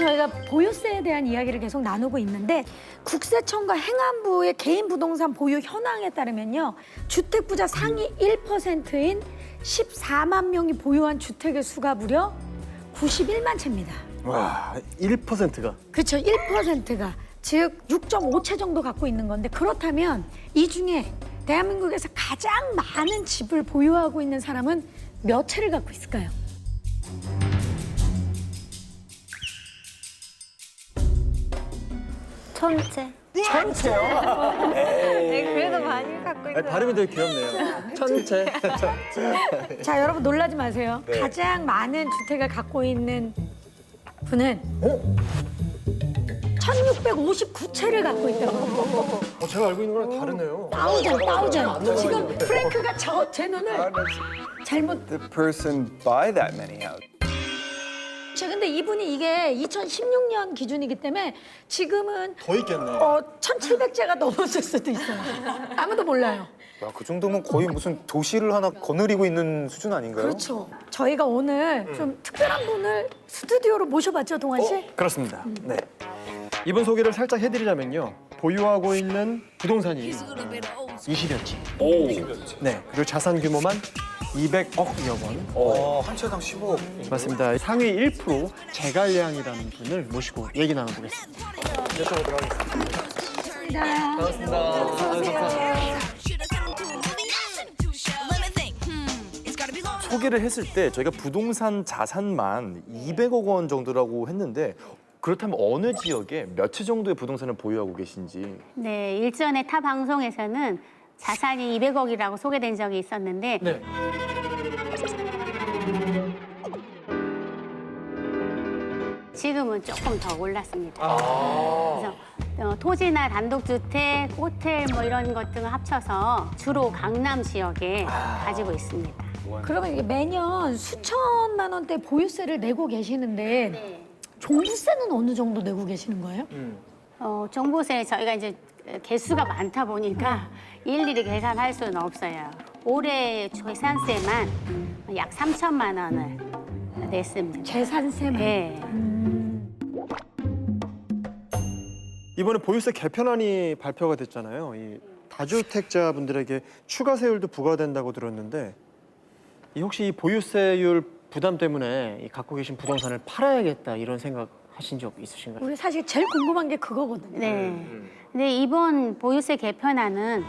저희가 보유세에 대한 이야기를 계속 나누고 있는데 국세청과 행안부의 개인 부동산 보유 현황에 따르면요. 주택부자 상위 1%인 14만 명이 보유한 주택의 수가 무려 91만 채입니다. 와, 1%가. 그렇죠. 1%가 즉 6.5채 정도 갖고 있는 건데 그렇다면 이 중에 대한민국에서 가장 많은 집을 보유하고 있는 사람은 몇 채를 갖고 있을까요? 천채. 천채요? 네, 그래도 많이 갖고 있어요. 발음이 되게 귀엽네요. 천채. 자, 여러분 놀라지 마세요. 네. 가장 많은 주택을 갖고 있는 분은 1659채를 갖고 있다고. 제가 알고 있는 거랑 다르네요. 다우전. 지금 프랭크가 제 눈을 잘못. The person buy that many houses. 자, 근데 이분이 이게 2016년 기준이기 때문에 지금은 더 있겠네. 1700채가 넘었을 수도 있어요. 아무도 몰라요. 야, 그 정도면 거의 무슨 도시를 하나 거느리고 있는 수준 아닌가요? 그렇죠. 저희가 오늘 좀 특별한 분을 스튜디오로 모셔봤죠, 동환 씨? 그렇습니다. 네. 이분 소개를 살짝 해드리자면요. 보유하고 있는 부동산이 20여 채. 네. 그리고 자산 규모만 200억여 원. 한 채당 15억. 맞습니다. 상위 1% 제갈량이라는 분을 모시고 얘기 나눠보겠습니다. 소개를 했을 때 저희가 부동산 자산만 200억 원 정도라고 했는데 그렇다면 어느 지역에 몇 채 정도의 부동산을 보유하고 계신지. 네, 일전에 타 방송에서는 자산이 200억이라고 소개된 적이 있었는데 네. 지금은 조금 더 올랐습니다. 그래서 토지나 단독주택, 호텔 뭐 이런 것 등을 합쳐서 주로 강남 지역에 가지고 있습니다. 그러면 이게 매년 수천만 원대 보유세를 내고 계시는데 네. 종부세는 어느 정도 내고 계시는 거예요? 종부세 저희가 이제 개수가 많다 보니까 일일이 계산할 수는 없어요. 올해 재산세만 약 3천만 원을 냈습니다. 재산세만. 네. 이번에 보유세 개편안이 발표가 됐잖아요. 이 다주택자분들에게 추가 세율도 부과된다고 들었는데 혹시 이 보유세율 부담 때문에 이 갖고 계신 부동산을 팔아야겠다 이런 생각 하신 적 있으신가요? 우리 사실 제일 궁금한 게 그거거든요. 네. 근데 이번 보유세 개편안은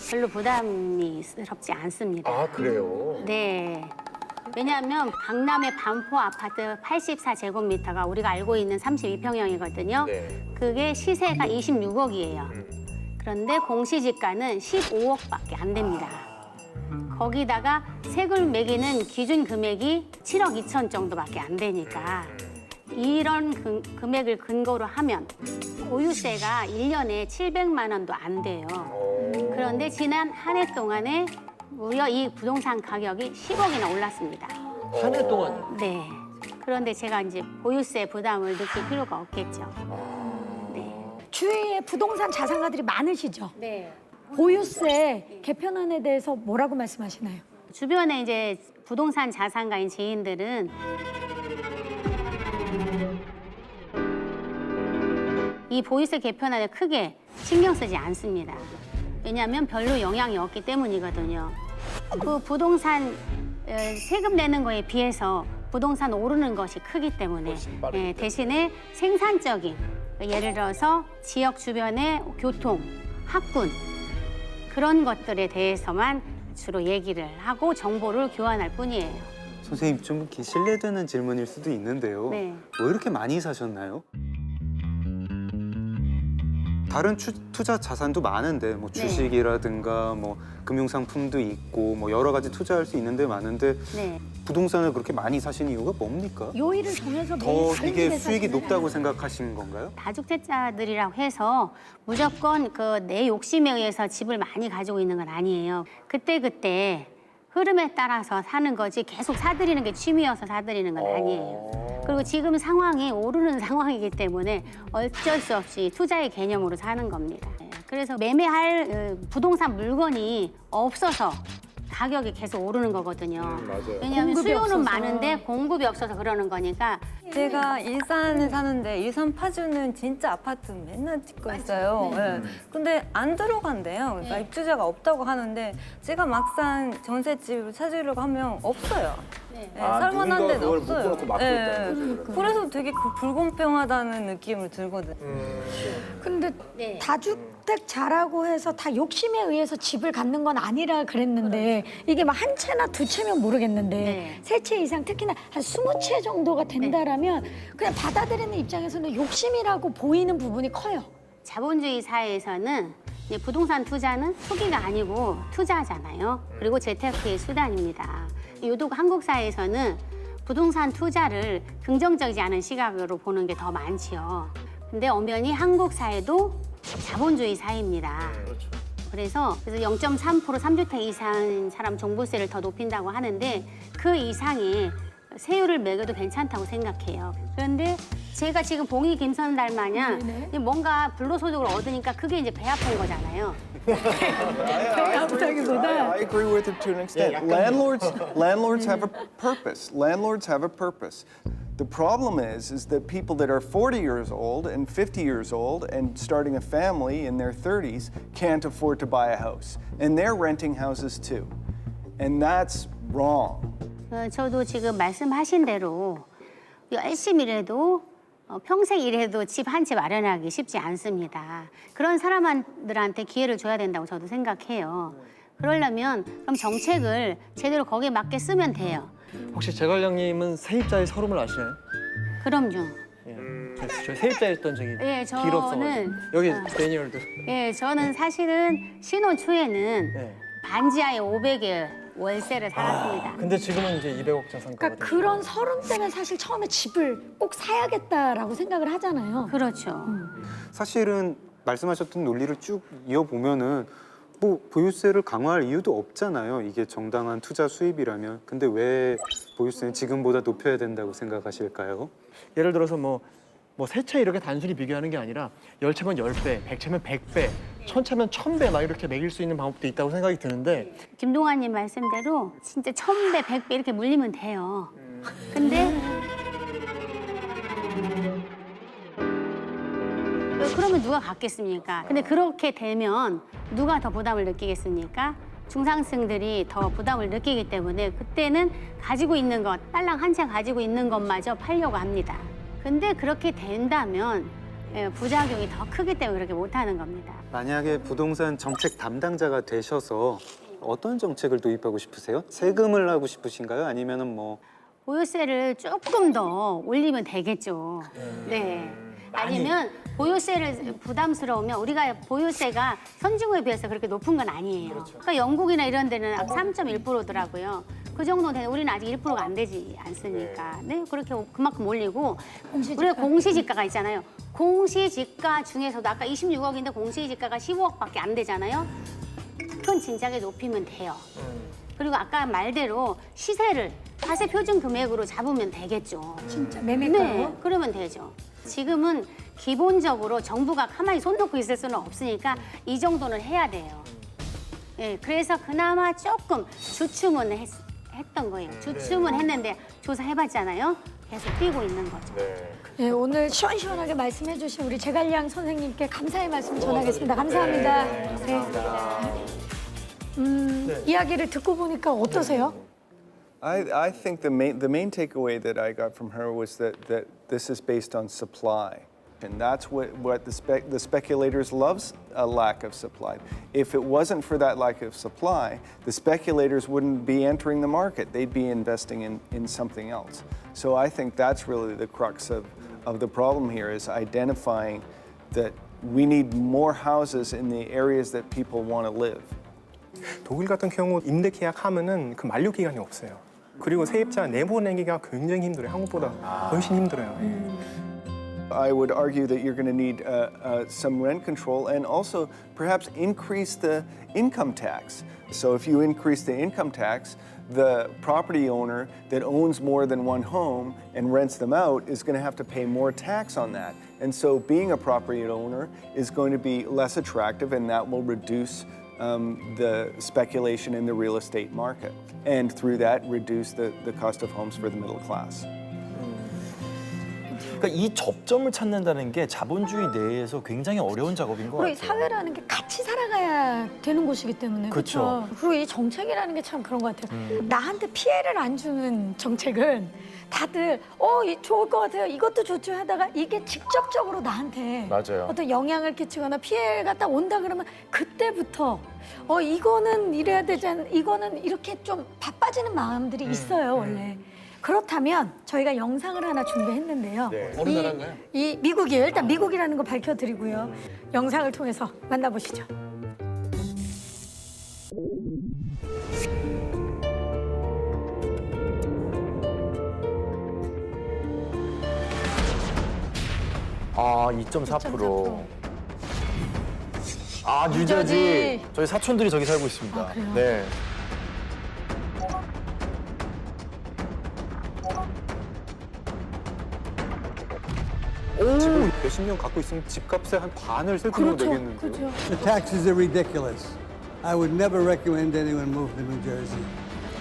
별로 부담이스럽지 않습니다. 아, 그래요? 네. 왜냐하면 강남의 반포 아파트 84제곱미터가 우리가 알고 있는 32평형이거든요. 네. 그게 시세가 26억이에요. 그런데 공시지가는 15억밖에 안 됩니다. 거기다가 세금을 매기는 기준 금액이 7억 2천 정도밖에 안 되니까 이런 금액을 근거로 하면 보유세가 1년에 700만 원도 안 돼요. 그런데 지난 한 해 동안에 무려 이 부동산 가격이 10억이나 올랐습니다. 한 해 동안. 네. 그런데 제가 이제 보유세 부담을 느낄 필요가 없겠죠. 네. 주위에 부동산 자산가들이 많으시죠? 네. 보유세 개편안에 대해서 뭐라고 말씀하시나요? 주변에 이제 부동산 자산가인 지인들은 이 보유세 개편안에 크게 신경 쓰지 않습니다. 왜냐하면 별로 영향이 없기 때문이거든요. 그 부동산 세금 내는 거에 비해서 부동산 오르는 것이 크기 때문에 대신에 생산적인 예를 들어서 지역 주변의 교통, 학군 그런 것들에 대해서만 주로 얘기를 하고 정보를 교환할 뿐이에요. 선생님 좀 이렇게 실례되는 질문일 수도 있는데요. 네. 왜 이렇게 많이 사셨나요? 다른 투자 자산도 많은데 뭐 주식이라든가 뭐 금융상품도 있고 뭐 여러 가지 투자할 수 있는데 많은데 네. 부동산을 그렇게 많이 사시는 이유가 뭡니까? 요일을 정해서 더 매일 다른 이게 집에 수익이 사시는 높다고 생각하신 건가요? 다주택자들이라고 해서 무조건 그 내 욕심에 의해서 집을 많이 가지고 있는 건 아니에요. 그때그때 흐름에 따라서 사는 거지 계속 사들이는 게 취미여서 사들이는 건 아니에요. 그리고 지금 상황이 오르는 상황이기 때문에 어쩔 수 없이 투자의 개념으로 사는 겁니다. 그래서 매매할 부동산 물건이 없어서 가격이 계속 오르는 거거든요. 맞아요. 왜냐하면 공급이 수요는 없어서. 많은데 공급이 없어서 그러는 거니까 제가 일산에 사는데 일산 파주는 진짜 아파트 맨날 찍고 있어요. 예. 근데 안 들어간대요. 그러니까 입주자가 없다고 하는데 제가 막상 전셋집을 찾으려고 하면 없어요. 네. 예, 아, 살만한 누군가 데는 그걸 없어요. 묶어놓고 막고 있다는 거죠, 그래서 되게 그 불공평하다는 느낌을 들거든요. 근데 네. 다주택자라고 해서 다 욕심에 의해서 집을 갖는 건 아니라 그랬는데 이게 막 한 채나 두 채면 모르겠는데 네. 세 채 이상 특히나 한 20채 정도가 된다라면 그냥 받아들이는 입장에서는 욕심이라고 보이는 부분이 커요. 자본주의 사회에서는 이제 부동산 투자는 투기가 아니고 투자잖아요. 그리고 재테크의 수단입니다. 유독 한국 사회에서는 부동산 투자를 긍정적이지 않은 시각으로 보는 게 더 많지요. 근데 엄연히 한국 사회도 자본주의 사회입니다. 그래서 0.3% 3주택 이상 사람 종부세를 더 높인다고 하는데 그 이상의 세율을 매겨도 괜찮다고 생각해요. 그런데 제가 지금 봉이 김선달 마냥 뭔가 불로소득을 얻으니까 그게 이제 배 아픈 거잖아요. I agree with it to an extent. Landlords have a purpose. Landlords have a purpose. The problem is that people that are 40 years old and 50 years old and starting a family in their 30s can't afford to buy a house. And they're renting houses too. And that's wrong. 저도 지금 말씀하신 대로 열심히 일해도 평생 일해도 집 한 채 마련하기 쉽지 않습니다. 그런 사람들한테 기회를 줘야 된다고 저도 생각해요. 그러려면 그럼 정책을 제대로 거기에 맞게 쓰면 돼요. 혹시 재관장님은 세입자의 서름을 아시나요? 그럼요. 예. 저 세입자였던 적이 예, 길 없어가지고. 저는 여기 데니얼도. 예, 저는 사실은 신혼 초에는 네. 반지하에 500에 월세를 살았습니다. 근데 지금은 이제 200억 자산가가 그러니까 그런 서름 때문에 사실 처음에 집을 꼭 사야겠다라고 생각을 하잖아요. 그렇죠. 사실은 말씀하셨던 논리를 쭉 이어보면은 뭐 보유세를 강화할 이유도 없잖아요. 이게 정당한 투자 수입이라면. 근데 왜 보유세는 지금보다 높여야 된다고 생각하실까요? 예를 들어서 뭐 세 채 이렇게 단순히 비교하는 게 아니라 10채면 10배, 100채면 100배, 1000채면 1000배 막 이렇게 매길 수 있는 방법도 있다고 생각이 드는데 김동완님 말씀대로 진짜 1000배, 100배 이렇게 물리면 돼요. 근데 그러면 누가 갖겠습니까? 근데 그렇게 되면 누가 더 부담을 느끼겠습니까? 중상층들이 더 부담을 느끼기 때문에 그때는 가지고 있는 것, 딸랑 한 채 가지고 있는 것마저 팔려고 합니다. 근데 그렇게 된다면 부작용이 더 크기 때문에 그렇게 못하는 겁니다. 만약에 부동산 정책 담당자가 되셔서 어떤 정책을 도입하고 싶으세요? 세금을 하고 싶으신가요? 아니면은 뭐 보유세를 조금 더 올리면 되겠죠. 네. 아니면 보유세를 부담스러우면 우리가 보유세가 선진국에 비해서 그렇게 높은 건 아니에요. 그러니까 영국이나 이런 데는 3.1%더라고요. 그 정도 되는 우리는 아직 1%가 안 되지 않습니까? 네, 그렇게 그만큼 올리고 우리가 공시지가가 있잖아요. 공시지가 중에서도 아까 26억인데 공시지가가 15억밖에 안 되잖아요. 그건 진작에 높이면 돼요. 그리고 아까 말대로 시세를 화세 표준 금액으로 잡으면 되겠죠. 진짜 매매가로. 네, 그러면 되죠. 지금은 기본적으로 정부가 가만히 손 놓고 있을 수는 없으니까 이 정도는 해야 돼요. 예, 그래서 그나마 조금 주춤은 했던 거예요. 주춤은 했는데 조사해봤잖아요. 계속 뛰고 있는 거죠. 예, 오늘 시원시원하게 말씀해주신 우리 재관량 선생님께 감사의 말씀 전하겠습니다. 감사합니다. 네. 이야기를 듣고 보니까 어떠세요? I think the main takeaway that I got from her was that this is based on supply. And that's what the speculators loves, a lack of supply. If it wasn't for that lack of supply, the speculators wouldn't be entering the market. They'd be investing in something else. So I think that's really the crux of the problem here is identifying that we need more houses in the areas that people want to live. 독일 같은 경우 임대 계약하면은 그 만료 기간이 없어요. 그리고 세입자 내보내기가 굉장히 힘들어요. 한국보다 훨씬 힘들어요. I would argue that you're going to need some rent control and also perhaps increase the income tax. So if you increase the income tax, the property owner that owns more than one home and rents them out is going to have to pay more tax on that. And so being a property owner is going to be less attractive and that will reduce the speculation in the real estate market, and through that reduce the cost of homes for the middle class. 그러니까 이 접점을 찾는다는 게 자본주의 내에서 굉장히 어려운 작업인 것 그리고 이 같아요. 사회라는 게 같이 살아가야 되는 곳이기 때문에 그쵸. 그렇죠. 그리고 이 정책이라는 게 참 그런 것 같아요. 나한테 피해를 안 주는 정책은 다들 이 좋을 것 같아요. 이것도 좋죠 하다가 이게 직접적으로 나한테 맞아요. 어떤 영향을 끼치거나 피해가 딱 온다 그러면 그때부터 이거는 이래야 되지 않 이거는 이렇게 좀 바빠지는 마음들이 있어요 원래. 그렇다면 저희가 영상을 하나 준비했는데요. 네. 어느 나라인가요? 이 미국이에요. 일단 미국이라는 거 밝혀드리고요. 영상을 통해서 만나보시죠. 아, 2.4%. 아, 뉴저지. 뉴저지. 저희 사촌들이 저기 살고 있습니다. 아, 그래요? 네. 지금 몇십 년 갖고 있으면 집값의 한 반을 세금으로 그렇죠. 내겠는데요. 그렇죠. The taxes are ridiculous. I would never recommend anyone move to New Jersey.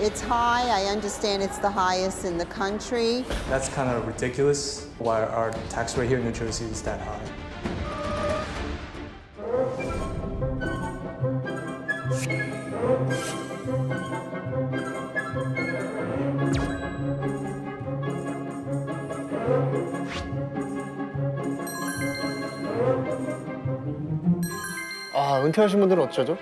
It's high. I understand it's the highest in the country. That's kind of ridiculous why our tax rate here in New Jersey is that high. 아, 은퇴하신 분들은 어쩌죠?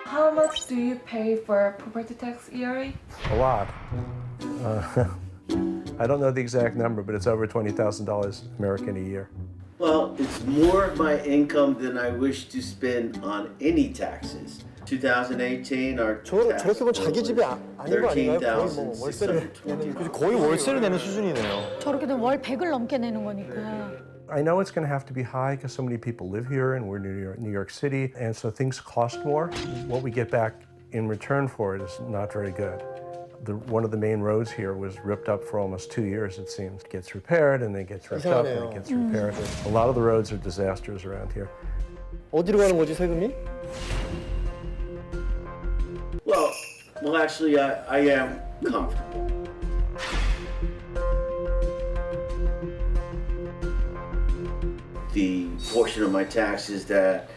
How much do you pay for property tax yearly? A lot. I don't know the exact number, but it's over $20,000 American a year. Well, it's more of my income than I wish to spend on any taxes. 2018, our 저렇게 보면 자기 집이 아닌 거 아닌가요? 거의 뭐 월세를 내는 거의 월세를 내는 수준이네요. 저렇게 되면 월 100을 넘게 내는 거니까. I know it's going to have to be high because so many people live here and we're New York City, and so things cost more. What we get back in return for it is not very good. One of the main roads here was ripped up for almost 2 years, it seems. It gets repaired and then gets ripped up and it gets repaired. A lot of the roads are disasters around here. 어디로 가는 거지 세금이? Well, actually, I am comfortable. The portion of my taxes that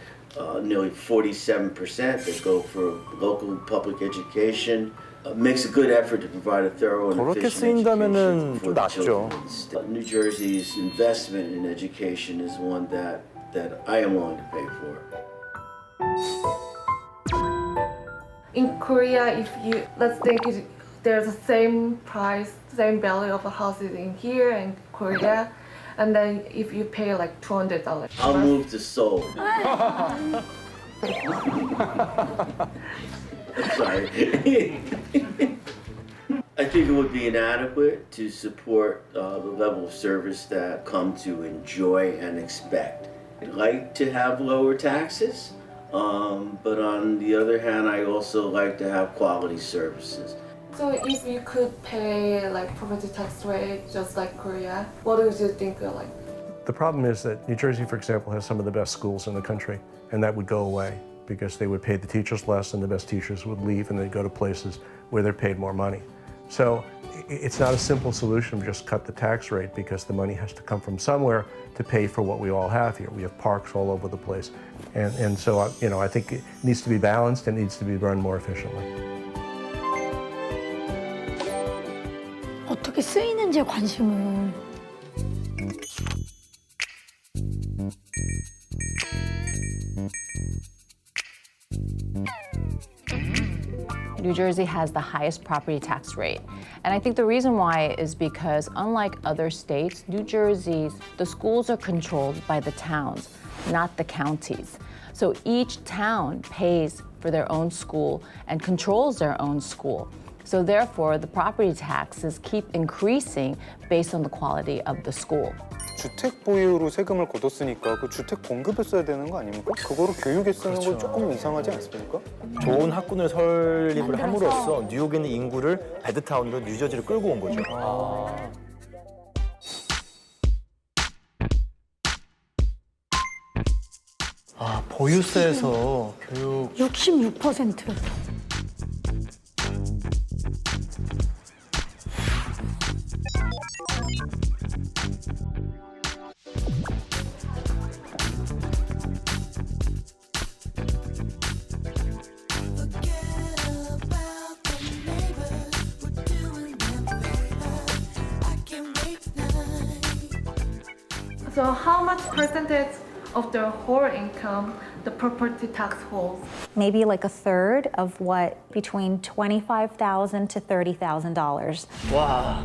nearly 47% that go for local public education makes a good effort to provide a thorough and 저렇게 efficient 쓰인다면은 education for 좀 the 낫죠. children. New Jersey's investment in education is one that I am willing to pay for. In Korea, if you let's think there's the same price, same value of a house in here and Korea, and then if you pay like $200. I'll move to Seoul. I'm sorry. I think it would be inadequate to support the level of service that come to enjoy and expect. I'd like to have lower taxes, but on the other hand, I also like to have quality services. So if you could pay like property tax rate just like Korea, what would you think like? The problem is that New Jersey, for example, has some of the best schools in the country, and that would go away because they would pay the teachers less and the best teachers would leave and they'd go to places where they're paid more money. So it's not a simple solution to just cut the tax rate because the money has to come from somewhere to pay for what we all have here. We have parks all over the place. And so, I think it needs to be balanced and needs to be run more efficiently. 어떻게 쓰이는지에 관심을. New Jersey has the highest property tax rate. And I think the reason why is because unlike other states, New Jersey's, the schools are controlled by the towns, not the counties. So each town pays for their own school and controls their own school. So therefore, the property taxes keep increasing based on the quality of the school. 주택 보유로 세금을 걷었으니까 그 주택 공급에 써야 되는 거 아닙니까? 그거를 교육에 쓰는 건 조금 이상하지 않습니까? 좋은 학군을 설립을 함으로써 뉴욕에 있는 인구를 베드타운으로 뉴저지를 끌고 온 거죠. 아, 보유세에서 교육 66%. So how much percentage of their whole income the property tax holds? Maybe like a third of what, between $25,000 to $30,000. 와.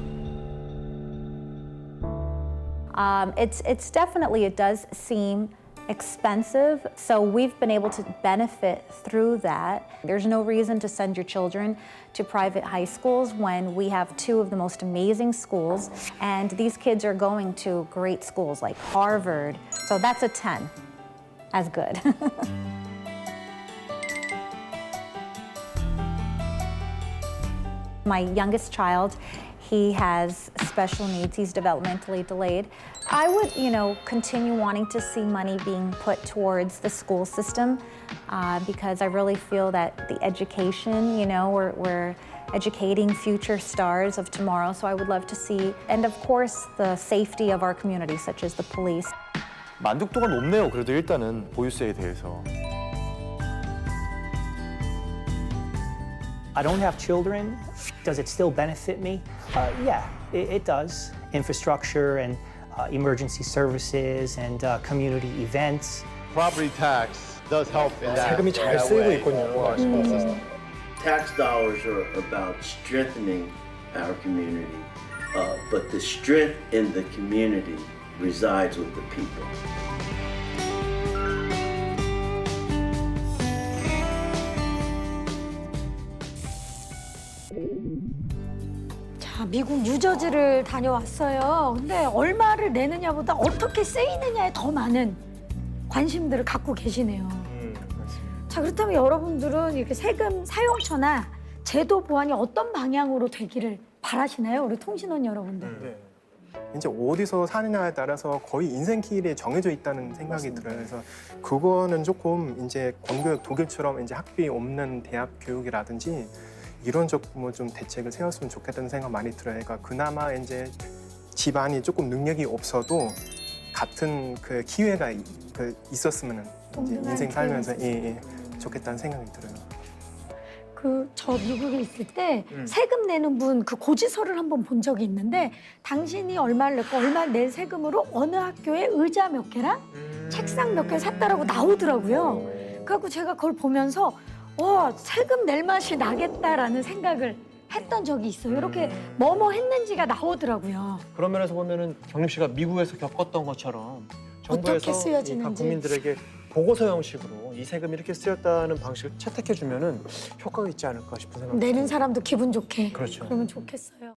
It's definitely, it does seem expensive. So we've been able to benefit through that. There's no reason to send your children to private high schools when we have two of the most amazing schools, and these kids are going to great schools like Harvard. So that's a 10 as good. My youngest child, he has special needs. He's developmentally delayed. I would, continue wanting to see money being put towards the school system because I really feel that the education, we're educating future stars of tomorrow. So I would love to see, and of course, the safety of our community, such as the police. 만족도가 높네요. 그래도 일단은 보유세에 대해서. I don't have children. Does it still benefit me? Yeah, it does. Infrastructure and emergency services and community events. Property tax does help in that. 세금이 잘 that 쓰이고 way. 있군요. Tax dollars are about strengthening our community, but the strength in the community resides with the people. 자, 미국 뉴저지를 다녀왔어요. 근데 얼마를 내느냐보다 어떻게 쓰이느냐에 더 많은 관심들을 갖고 계시네요. 자, 그렇다면 여러분들은 이렇게 세금 사용처나 제도 보완이 어떤 방향으로 되기를 바라시나요? 우리 통신원 여러분들. 네. 이제 어디서 사느냐에 따라서 거의 인생길이 정해져 있다는 생각이 들어요. 그래서 그거는 조금 이제 공교육 독일처럼 이제 학비 없는 대학 교육이라든지 이런 쪽뭐 좀 대책을 세웠으면 좋겠다는 생각 많이 들어요. 그러니까 그나마 이제 집안이 조금 능력이 없어도 같은 그 기회가 있었으면 이제 인생 살면서 좋겠다는 생각이 들어요. 저 미국에 있을 때 세금 내는 분 그 고지서를 한번 본 적이 있는데 당신이 얼마를 냈고 얼마를 낸 세금으로 어느 학교에 의자 몇 개랑 책상 몇 개 샀다라고 나오더라고요. 그래갖고 제가 그걸 보면서 세금 낼 맛이 나겠다라는 생각을 했던 적이 있어요. 이렇게 뭐뭐 했는지가 나오더라고요. 그런 면에서 보면은 경림 씨가 미국에서 겪었던 것처럼 어떻게 정부에서 쓰여지는지. 각 국민들에게 보고서 형식으로 이 세금이 이렇게 쓰였다는 방식을 채택해 주면은 효과가 있지 않을까 싶은 생각이 내는 듭니다. 사람도 기분 좋게 그렇죠. 그러면 좋겠어요.